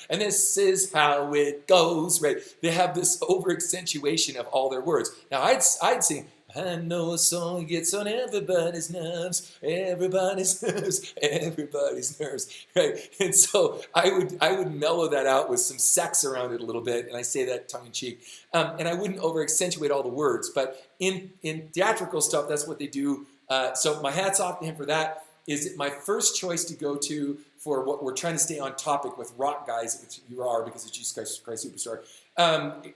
and this is how it goes, right? They have this over accentuation of all their words. Now, I'd sing, I know a song that gets on everybody's nerves, everybody's nerves, everybody's nerves, right? And so I would mellow that out with some sex around it a little bit, and I say that tongue in cheek, and I wouldn't over accentuate all the words. But in theatrical stuff, that's what they do. So my hat's off to him for that. Is it my first choice to go to for what we're trying to stay on topic with rock guys, which you are because of Jesus Christ Superstar?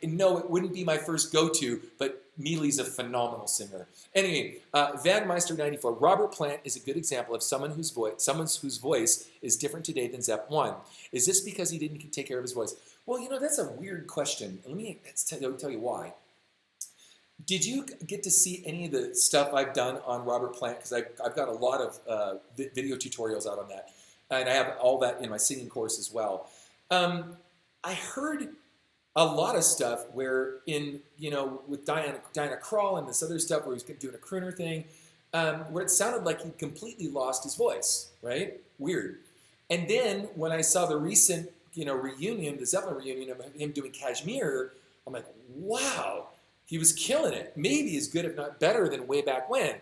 No, it wouldn't be my first go-to, but Neely's a phenomenal singer. Anyway, Van Meister 94. Robert Plant is a good example of someone whose voice is different today than Zepp 1. Is this because he didn't take care of his voice? Well, that's a weird question. Let me tell you why. Did you get to see any of the stuff I've done on Robert Plant? Because I've got a lot of video tutorials out on that. And I have all that in my singing course as well. I heard a lot of stuff where with Diana Krall and this other stuff where he was doing a crooner thing, where it sounded like he completely lost his voice, right? Weird. And then when I saw the recent, reunion, the Zeppelin reunion of him doing Kashmir, I'm like, wow. He was killing it, maybe as good, if not better, than way back when.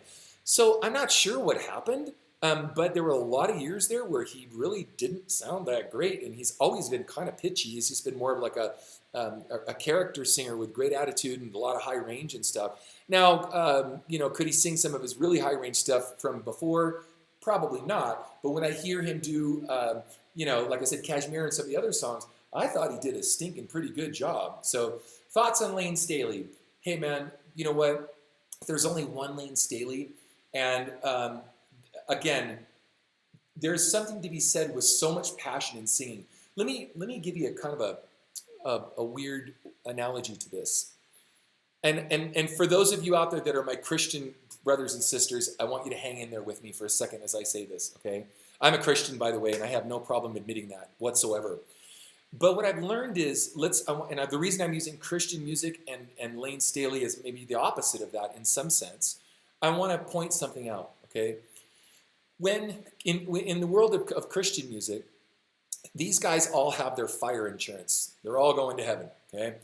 So I'm not sure what happened, but there were a lot of years there where he really didn't sound that great, and he's always been kind of pitchy. He's just been more of like a character singer with great attitude and a lot of high range and stuff. Now, could he sing some of his really high range stuff from before? Probably not. But when I hear him do, like I said, Kashmir and some of the other songs, I thought he did a stinking pretty good job. So thoughts on Lane Staley? Hey man, you know what? There's only one Lane Staley, and again, there's something to be said with so much passion in singing. Let me give you a kind of a weird analogy to this, and for those of you out there that are my Christian brothers and sisters, I want you to hang in there with me for a second as I say this. Okay, I'm a Christian, by the way, and I have no problem admitting that whatsoever. But what I've learned is, the reason I'm using Christian music and Lane Staley is maybe the opposite of that in some sense. I want to point something out, okay? When in the world of Christian music, these guys all have their fire insurance. They're all going to heaven, okay?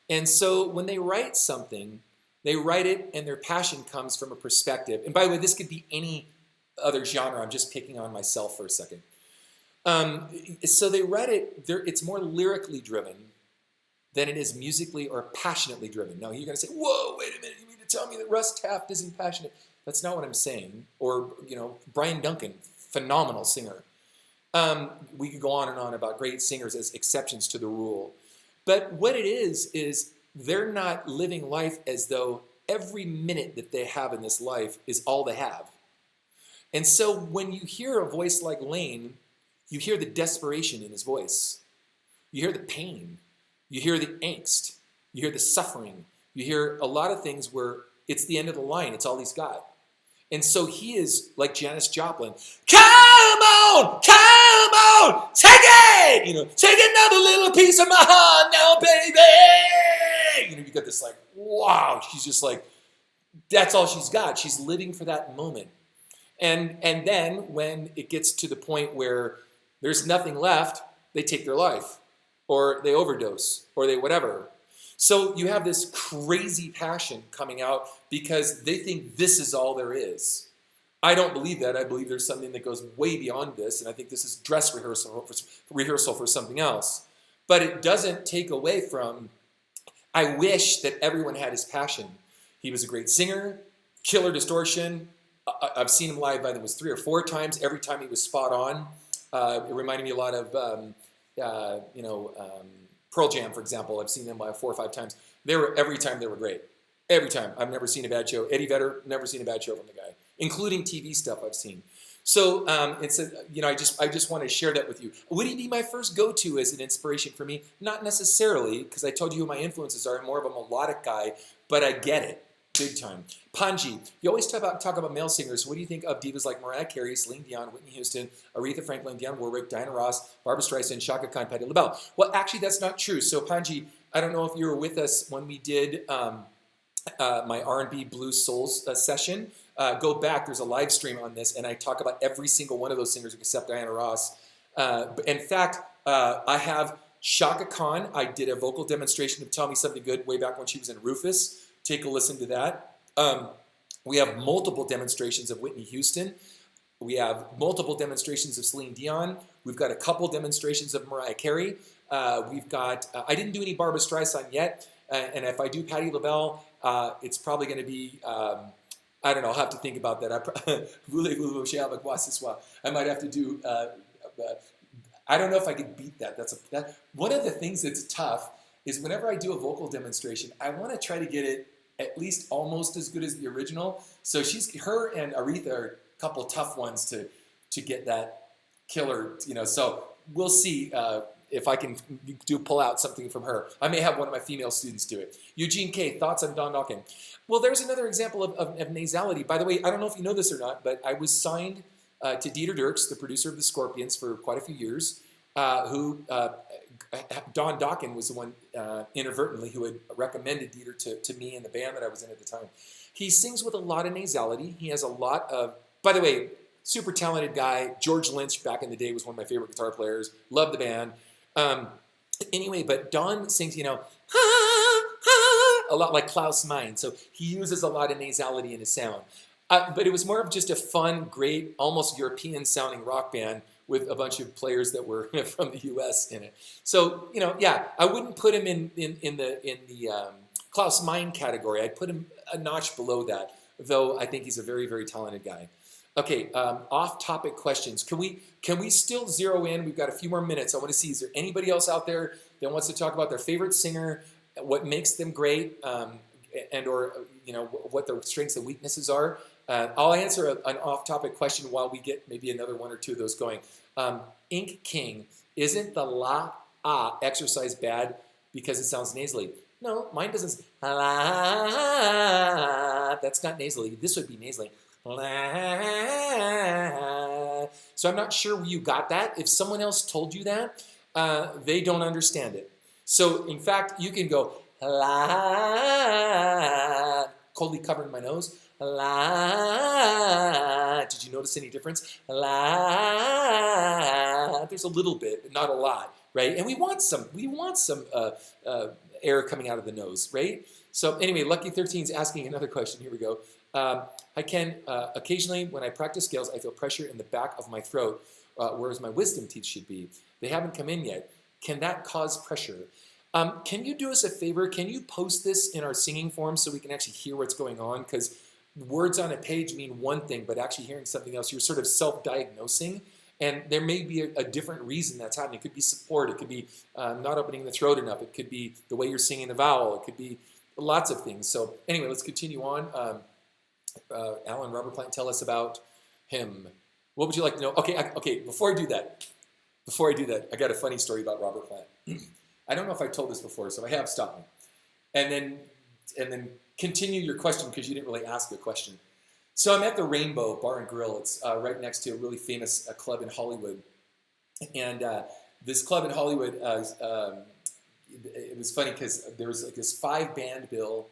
And so when they write something, they write it and their passion comes from a perspective. And by the way, this could be any other genre. I'm just picking on myself for a second. Um, so they read it, it's more lyrically driven than it is musically or passionately driven. Now you're going to say, whoa, wait a minute, you mean to tell me that Russ Taft isn't passionate? That's not what I'm saying. Or, Brian Duncan, phenomenal singer. We could go on and on about great singers as exceptions to the rule. But what it is they're not living life as though every minute that they have in this life is all they have. And so when you hear a voice like Lane, you hear the desperation in his voice. You hear the pain. You hear the angst. You hear the suffering. You hear a lot of things where it's the end of the line. It's all he's got. And so he is like Janis Joplin. Come on, take it. Take another little piece of my heart now, baby. You got this like, wow. She's just like, that's all she's got. She's living for that moment. And then when it gets to the point where there's nothing left, they take their life, or they overdose, or they whatever. So you have this crazy passion coming out because they think this is all there is. I don't believe that. I believe there's something that goes way beyond this, and I think this is dress rehearsal for something else. But it doesn't take away from, I wish that everyone had his passion. He was a great singer, killer distortion. I've seen him live, I think it was 3 or 4 times. Every time he was spot on. It reminded me a lot of, Pearl Jam, for example. I've seen them live 4 or 5 times. Every time they were great. Every time. I've never seen a bad show. Eddie Vedder, never seen a bad show from the guy, including TV stuff I've seen. So I just want to share that with you. Would he be my first go-to as an inspiration for me? Not necessarily, because I told you who my influences are. I'm more of a melodic guy, but I get it. Big time. Panji, you always talk about male singers. What do you think of divas like Mariah Carey, Celine Dion, Whitney Houston, Aretha Franklin, Dionne Warwick, Diana Ross, Barbra Streisand, Chaka Khan, Patti LaBelle? Well, actually, that's not true. So, Panji, I don't know if you were with us when we did my R&B Blues Souls session. Go back. There's a live stream on this, and I talk about every single one of those singers except Diana Ross. In fact, I have Chaka Khan. I did a vocal demonstration of Tell Me Something Good way back when she was in Rufus. Take a listen to that. We have multiple demonstrations of Whitney Houston. We have multiple demonstrations of Celine Dion. We've got a couple demonstrations of Mariah Carey. We've got, I didn't do any Barbra Streisand yet. And if I do Patti LaBelle, it's probably going to be, I don't know, I'll have to think about that. I might have to do, I don't know if I could beat that. One of the things that's tough is whenever I do a vocal demonstration, I want to try to get it at least almost as good as the original. So her and Aretha are a couple tough ones to get that killer, So we'll see if I can pull out something from her. I may have one of my female students do it. Eugene K., thoughts on Don Dokken? Well, there's another example of nasality. By the way, I don't know if you know this or not, but I was signed to Dieter Dierks, the producer of the Scorpions, for quite a few years, Don Dokken was the one inadvertently who had recommended Dieter to me and the band that I was in at the time. He sings with a lot of nasality. He has a lot of, by the way, super talented guy. George Lynch back in the day was one of my favorite guitar players. Loved the band. Anyway, but Don sings, a lot like Klaus Meine. So he uses a lot of nasality in his sound. But it was more of just a fun, great, almost European-sounding rock band with a bunch of players that were from the U.S. in it. So, I wouldn't put him in the Klaus Meine category. I'd put him a notch below that, though I think he's a very, very talented guy. Okay, off-topic questions. Can we still zero in? We've got a few more minutes. I want to see, is there anybody else out there that wants to talk about their favorite singer, what makes them great, or what their strengths and weaknesses are? I'll answer an off-topic question while we get maybe another one or two of those going. Ink King, isn't the la exercise bad because it sounds nasally? No, mine doesn't. La, that's not nasally. This would be nasally. La. So I'm not sure where you got that. If someone else told you that, they don't understand it. So in fact, you can go la, coldly covering my nose. La. Did you notice any difference? La. There's a little bit, but not a lot, right? And we want some air coming out of the nose, right? So anyway, Lucky 13 is asking another question. Here we go. I can occasionally, when I practice scales, I feel pressure in the back of my throat. whereas my wisdom teeth should be. They haven't come in yet. Can that cause pressure? Can you do us a favor? Can you post this in our singing form so we can actually hear what's going on? Because words on a page mean one thing, but actually hearing something else, you're sort of self-diagnosing. And there may be a different reason that's happening. It could be support. It could be not opening the throat enough. It could be the way you're singing the vowel. It could be lots of things. So anyway, let's continue on. Alan, Robert Plant, tell us about him. What would you like to know? Okay, before I do that, I got a funny story about Robert Plant. I don't know if I told this before, so if I have, stop me. And then continue your question because you didn't really ask a question. So I'm at the Rainbow Bar and Grill. It's right next to a really famous club in Hollywood. And this club in Hollywood, it was funny because there was like this 5-band bill,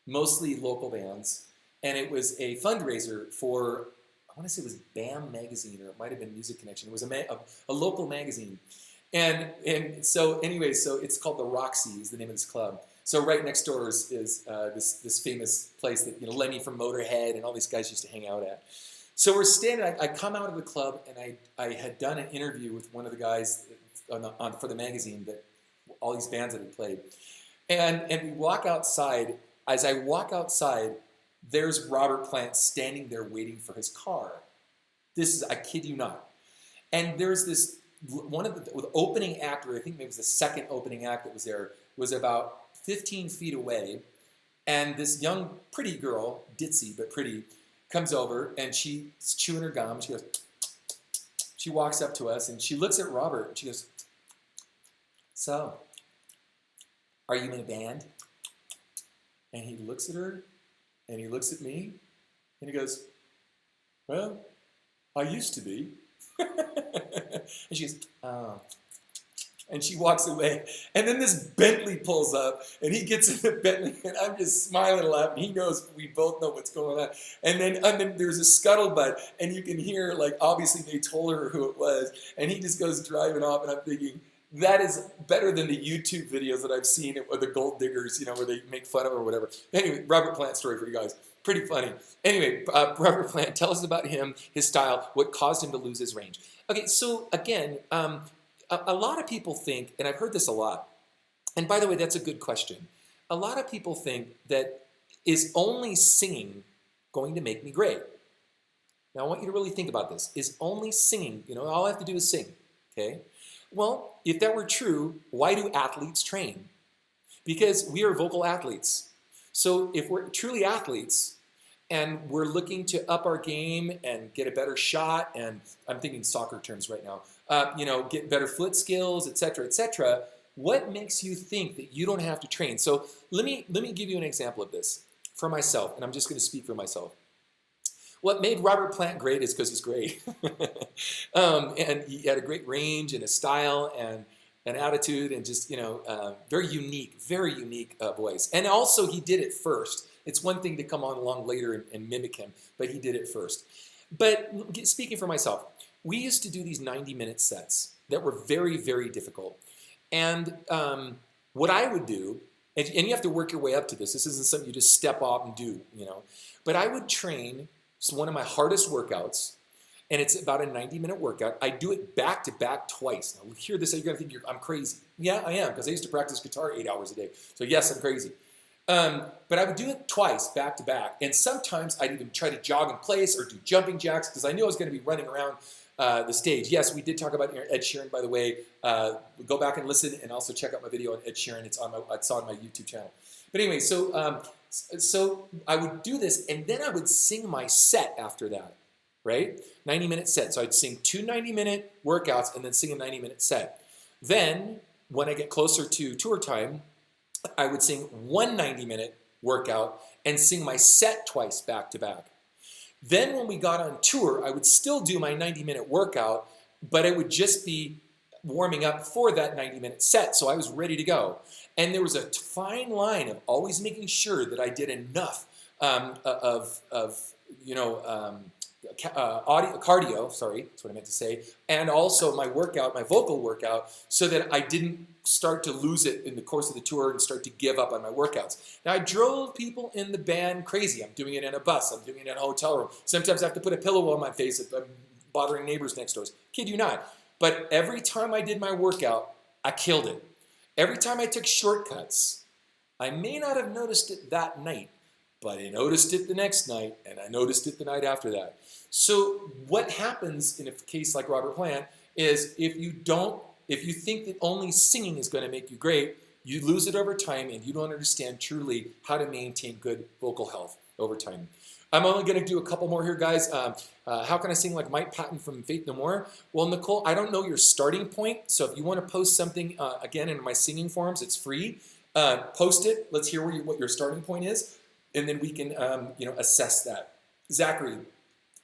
mostly local bands. And it was a fundraiser for, I want to say it was BAM Magazine, or it might have been Music Connection. It was a local magazine. And so anyway, so it's called the Roxy is the name of this club. So right next door is this famous place that Lemmy from Motorhead and all these guys used to hang out at. So we're standing. I come out of the club and I had done an interview with one of the guys for the magazine that all these bands that had played, and we walk outside. As I walk outside, there's Robert Plant standing there waiting for his car. This is, I kid you not. And there's this one of the opening act, or I think maybe it was the second opening act that was there, was about 15 feet away, and this young, pretty girl, ditzy but pretty, comes over, and she's chewing her gum. She goes, she walks up to us, and she looks at Robert, and she goes, so, are you in a band? And he looks at her, and he looks at me, and he goes, well, I used to be. And she goes, oh. And she walks away. And then this Bentley pulls up, and he gets in the Bentley, and I'm just smiling and laughing. He knows, we both know what's going on. And then there's a scuttlebutt, and you can hear, like, obviously they told her who it was, and he just goes driving off, and I'm thinking, that is better than the YouTube videos that I've seen of the gold diggers, where they make fun of or whatever. Anyway, Robert Plant story for you guys. Pretty funny. Anyway, Robert Plant, tell us about him, his style, what caused him to lose his range. Okay, so again, a lot of people think, and I've heard this a lot, and by the way, that's a good question. A lot of people think that is only singing going to make me great? Now, I want you to really think about this. Is only singing, all I have to do is sing, okay? Well, if that were true, why do athletes train? Because we are vocal athletes. So if we're truly athletes and we're looking to up our game and get a better shot, and I'm thinking soccer terms right now, get better foot skills, etc., what makes you think that you don't have to train? So let me give you an example of this for myself, and I'm just going to speak for myself. What made Robert Plant great is because he's great. And he had a great range and a style and an attitude and just, very unique voice. And also he did it first. It's one thing to come on along later and mimic him, but he did it first. But speaking for myself, we used to do these 90-minute sets that were very, very difficult. And what I would do, and you have to work your way up to this. This isn't something you just step off and do, But I would train. It's one of my hardest workouts, and it's about a 90-minute workout. I do it back to back twice. Now, hear this, you're going to think I'm crazy. Yeah, I am, because I used to practice guitar 8 hours a day. So yes, I'm crazy. But I would do it twice, back to back. And sometimes I'd even try to jog in place or do jumping jacks, because I knew I was going to be running around the stage. Yes, we did talk about Ed Sheeran, by the way. Go back and listen, and also check out my video on Ed Sheeran. It's on my YouTube channel. But anyway, so I would do this, and then I would sing my set after that, right? 90-minute set. So I'd sing 2 90-minute workouts and then sing a 90-minute set. Then, when I get closer to tour time, I would sing 1 90-minute workout and sing my set twice back to back. Then when we got on tour, I would still do my 90-minute workout, but it would just be warming up for that 90-minute set, so I was ready to go. And there was a fine line of always making sure that I did enough cardio, sorry, that's what I meant to say, and also my workout, my vocal workout, so that I didn't start to lose it in the course of the tour and start to give up on my workouts. Now, I drove people in the band crazy. I'm doing it in a bus. I'm doing it in a hotel room. Sometimes I have to put a pillow on my face if I'm bothering neighbors next door. Kid you not. But every time I did my workout, I killed it. Every time I took shortcuts, I may not have noticed it that night, but I noticed it the next night, and I noticed it the night after that. So what happens in a case like Robert Plant is if you think that only singing is going to make you great, you lose it over time, and you don't understand truly how to maintain good vocal health over time. I'm only going to do a couple more here, guys. How can I sing like Mike Patton from Faith No More? Well, Nicole, I don't know your starting point, so if you want to post something, again, in my singing forums, it's free. Post it. Let's hear what your starting point is, and then we can assess that. Zachary,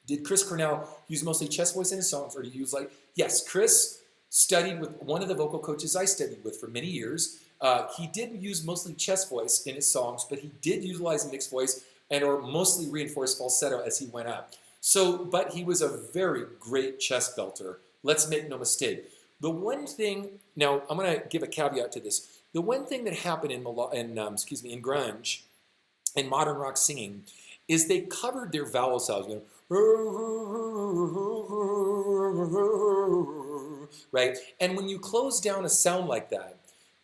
did Chris Cornell use mostly chest voice in his songs, or did he use like... Yes, Chris studied with one of the vocal coaches I studied with for many years. He didn't use mostly chest voice in his songs, but he did utilize mixed voice and or mostly reinforced falsetto as he went up. But he was a very great chest belter. Let's make no mistake. The one thing, now I'm going to give a caveat to this. The one thing that happened in grunge, in modern rock singing, is they covered their vowel sounds. Right? And when you close down a sound like that,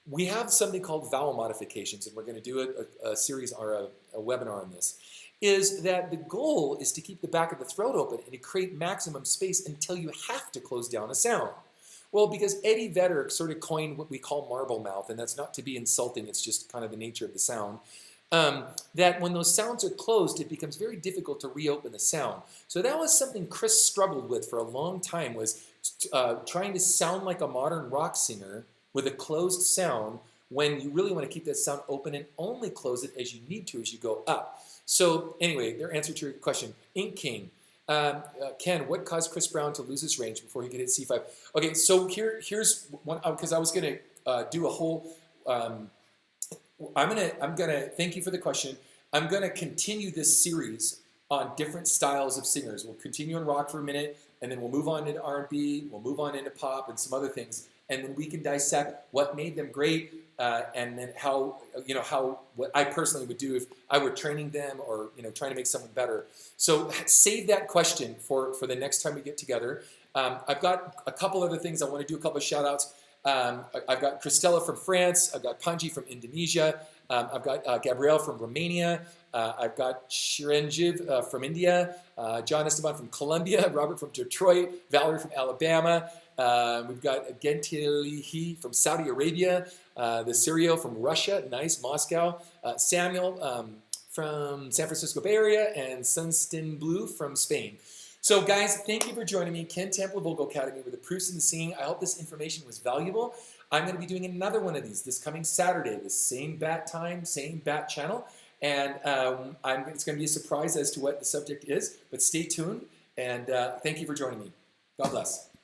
we have something called vowel modifications, and we're going to do a series or a webinar on this, is that the goal is to keep the back of the throat open and to create maximum space until you have to close down a sound. Well, because Eddie Vedder sort of coined what we call marble mouth, and that's not to be insulting, it's just kind of the nature of the sound, that when those sounds are closed, it becomes very difficult to reopen the sound. So that was something Chris struggled with for a long time, was trying to sound like a modern rock singer with a closed sound when you really want to keep that sound open and only close it as you need to as you go up. So anyway, their answer to your question, Ink King. Ken, what caused Chris Brown to lose his range before he could hit C5? Okay, so here's one, because I was going to do a whole, I'm gonna thank you for the question. I'm gonna continue this series on different styles of singers. We'll continue on rock for a minute, and then we'll move on into R&B, we'll move on into pop and some other things, and then we can dissect what made them great, and then how what I personally would do if I were training them or trying to make someone better. So save that question for the next time we get together. I've got a couple other things. I want to do a couple of shout outs. I've got Christella from France. I've got Panji from Indonesia. I've got Gabrielle from Romania. I've got Shirenjiv from India. John Esteban from Colombia. Robert from Detroit. Valerie from Alabama. We've got Gentilihi from Saudi Arabia. The Sirio from Russia. Nice. Moscow. Samuel from San Francisco Bay Area. And Sunstin Blue from Spain. So guys, thank you for joining me. Ken Tamplin Vocal Academy with the proofs in the singing. I hope this information was valuable. I'm going to be doing another one of these this coming Saturday, the same bat time, same bat channel. And it's going to be a surprise as to what the subject is. But stay tuned, and thank you for joining me. God bless.